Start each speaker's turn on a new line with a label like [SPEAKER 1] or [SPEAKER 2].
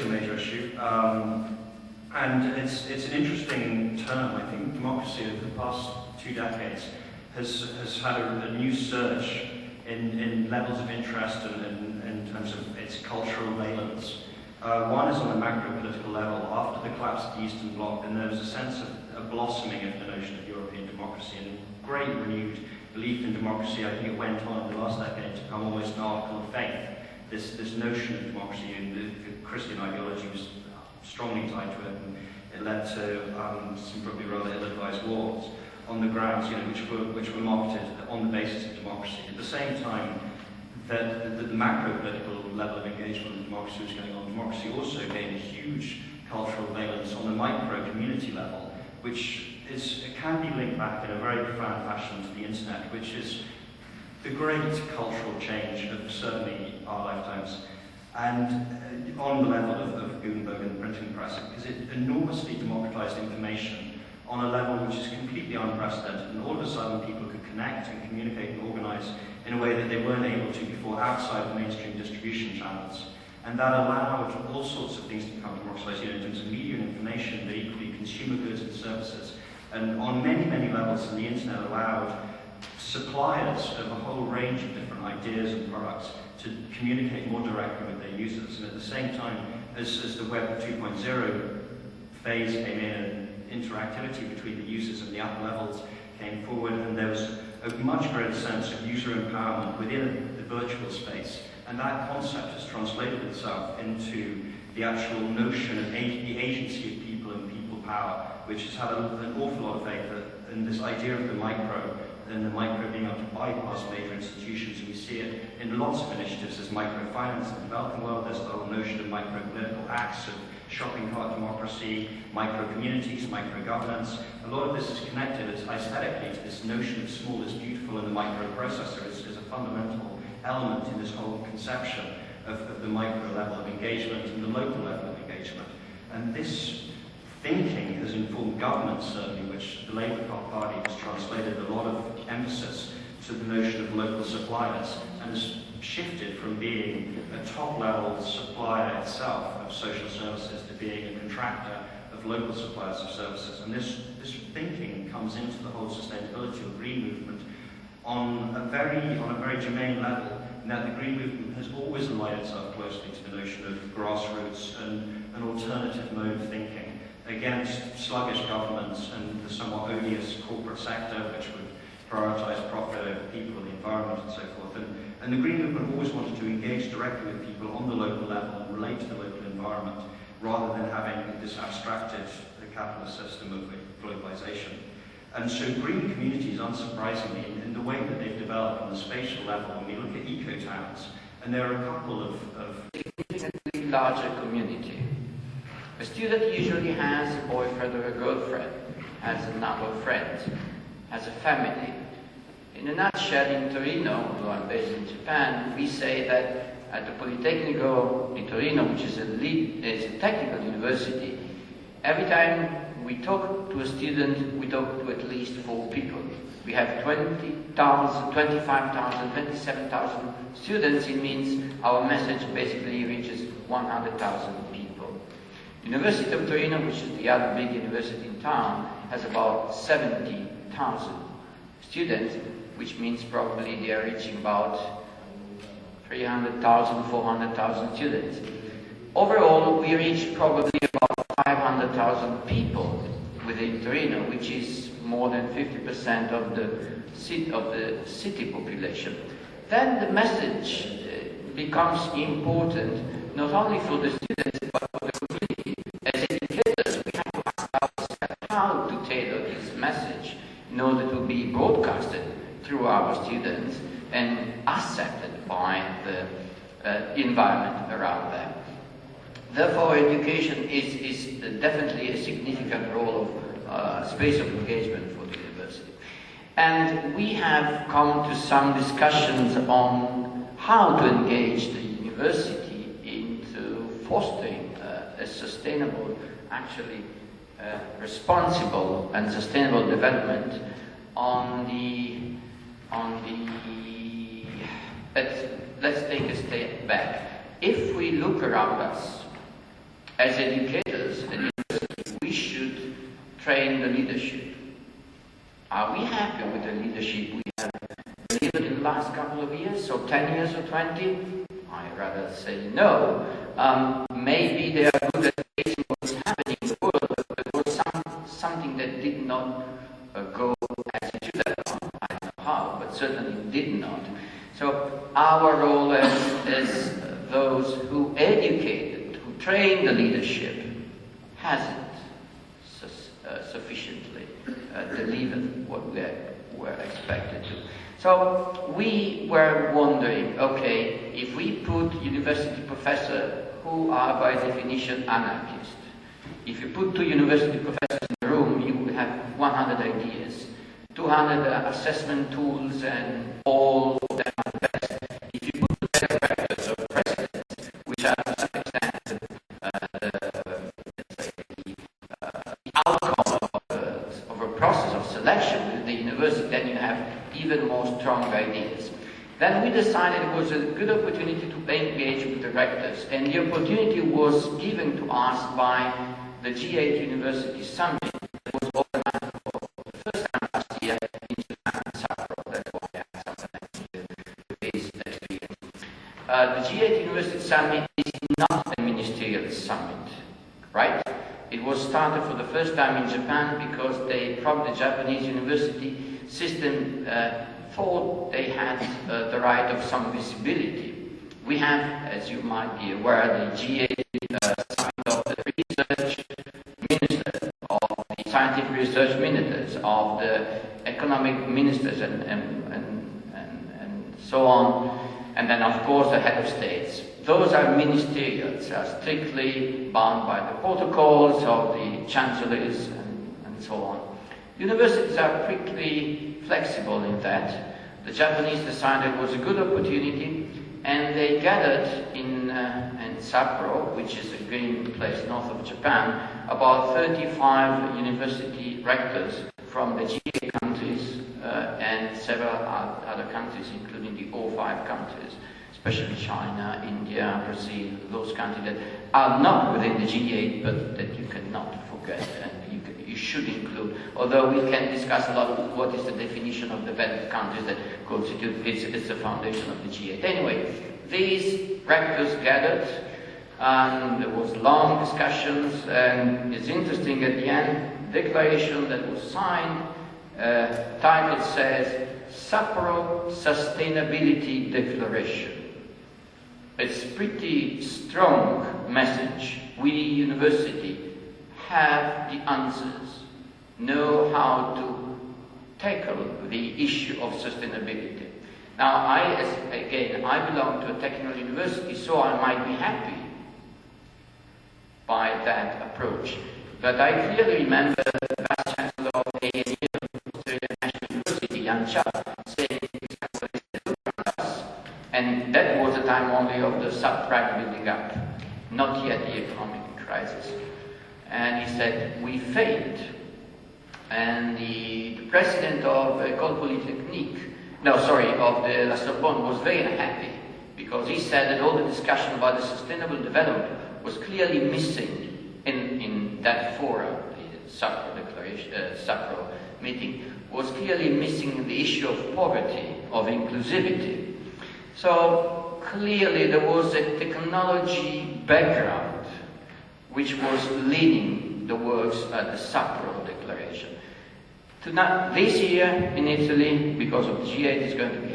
[SPEAKER 1] a major issue, and it's an interesting term. I think democracy over the past 2 decades has had a new surge in levels of interest and in terms of its cultural valence. One is on a macro-political level. After the collapse of the Eastern Bloc, then there was a sense of a blossoming of the notion of European democracy and great renewed belief in democracy. I think it went on in the last decade to become almost an article of faith. This notion of democracy and the Christian ideology was strongly tied to it, and it led to some probably rather ill-advised wars on the grounds, which were marketed on the basis of democracy. At the same time, that the macro-political level of engagement in democracy was going on, democracy also gained a huge cultural valence on the micro-community level, which can be linked back in a very profound fashion to the internet, which is the great cultural change of certainly our lifetimes. And on the level of Gutenberg and the printing press, because it enormously democratized information on a level which is completely unprecedented, and all of a sudden people could connect and communicate and organize in a way that they weren't able to before outside the mainstream distribution channels. And that allowed all sorts of things to become democratized, in terms of media and information, but equally consumer goods and services. And on many, many levels, the internet allowed suppliers of a whole range of different ideas and products to communicate more directly with their users. And at the same time, as the Web 2.0 phase came in, and interactivity between the users and the upper levels came forward, and there was a much greater sense of user empowerment within the virtual space. And that concept has translated itself into the actual notion of the agency of people and people power, which has had an awful lot of faith in this idea of the micro, and the micro being able to bypass major institutions. We see it in lots of initiatives. There's microfinance in the developing world, there's the whole notion of micro-political acts, of shopping cart democracy, micro-communities, micro-governance. A lot of this is connected aesthetically to this notion of small is beautiful, and the microprocessor is a fundamental element in this whole conception of the micro level of engagement and the local level of engagement. And this thinking has informed government, certainly, which the Labour Party has translated a lot of emphasis to the notion of local suppliers, and has shifted from being a top-level supplier itself of social services to being a contractor of local suppliers of services. And this thinking comes into the whole sustainability or green movement on a very germane level, in that the green movement has always allied itself closely to the notion of grassroots and an alternative mode of thinking against sluggish governments and the somewhat odious corporate sector, which would prioritize profit over people, the environment, and so forth. And the green movement always wanted to engage directly with people on the local level and relate to the local environment, rather than having this abstracted capitalist system of globalization. And so green communities, unsurprisingly, in the way that they've developed on the spatial level, when we look at eco-towns, and there are a couple of
[SPEAKER 2] significantly larger community. A student usually has a boyfriend or a girlfriend, has a number of friends, has a family. In a nutshell, in Torino, although I'm based in Japan, we say that at the Politecnico di Torino, which is a technical university, every time we talk to a student, we talk to at least 4 people. We have 20,000, 25,000, 27,000 students. It means our message basically reaches 100,000 people. University of Torino, which is the other big university in town, has about 70,000 students, which means probably they are reaching about 300,000, 400,000 students. Overall, we reach probably about 500,000 people within Torino, which is more than 50% of the city population. Then the message becomes important not only for the students but for the community. As educators, we have to ask ourselves how to tailor this message in order to be broadcasted through our students and accepted by the environment around them. Therefore, education is definitely a significant role of space of engagement for the university. And we have come to some discussions on how to engage the university into fostering a sustainable, actually responsible and sustainable development let's take a step back. If we look around us, as educators at university, we should train the leadership. Are we happy with the leadership we have delivered in the last couple of years, or 10 years or 20? I'd rather say no. Maybe they are good at facing what's happening in the world, but there was something that did not go as it should have gone. I don't know how, but certainly did not. So our role as those who educated, who trained the leadership, hasn't sufficiently delivered what we were expected to. So we were wondering, okay, if we put university professors who are by definition anarchists, if you put 2 university professors in a room, you will have 100 ideas, 200 assessment tools, and all of them are the best. If you put together rectors or presidents, which are to some extent the outcome of a process of selection within the university, then you have even more strong ideas. Then we decided it was a good opportunity to engage with the rectors, and the opportunity was given to us by the G8 University Summit that was organized for the first time last year in Japan and Sapporo. That's why I had something today's experience. The G8 University Summit is not a ministerial summit, right? It was started for the first time in Japan because the Japanese university system thought they had the right of some visibility. We have, as you might be aware, the G8 Summit of the research ministers, of the scientific research ministers, of the economic ministers, and so on, and then of course the head of states. Those are ministerials, are strictly bound by the protocols of the chancellors and so on. Universities are pretty flexible in that. The Japanese decided it was a good opportunity, and they gathered in Sapporo, which is a green place north of Japan, about 35 university rectors from the G8 countries and several other countries, including the O5 countries, especially China, India, Brazil, those countries that are not within the G8, but that you cannot forget and you should include, although we can discuss a lot of what is the definition of the developed countries that constitute, it's the foundation of the G8. Anyway, these rectors gathered, and there was long discussions, and it's interesting at the end, declaration that was signed, title says, Sapporo Sustainability Declaration. It's pretty strong message. We, university, have the answers, know how to tackle the issue of sustainability. Now, I belong to a technical university, so I might be happy by that approach. But I clearly remember the Vice Chancellor of ANU, Australian National University, Yan Chao, saying exactly what us. And that was the time only of the subprime building up, not yet the economic crisis. And he said, we failed. And the president of École Polytechnique, of the La Sorbonne, was very unhappy because he said that all the discussion about the sustainable development was clearly missing in that forum, the Sapporo meeting, was clearly missing the issue of poverty, of inclusivity. So clearly there was a technology background which was leading the works at the Sapporo Declaration. This year in Italy, because of the G8, is going to be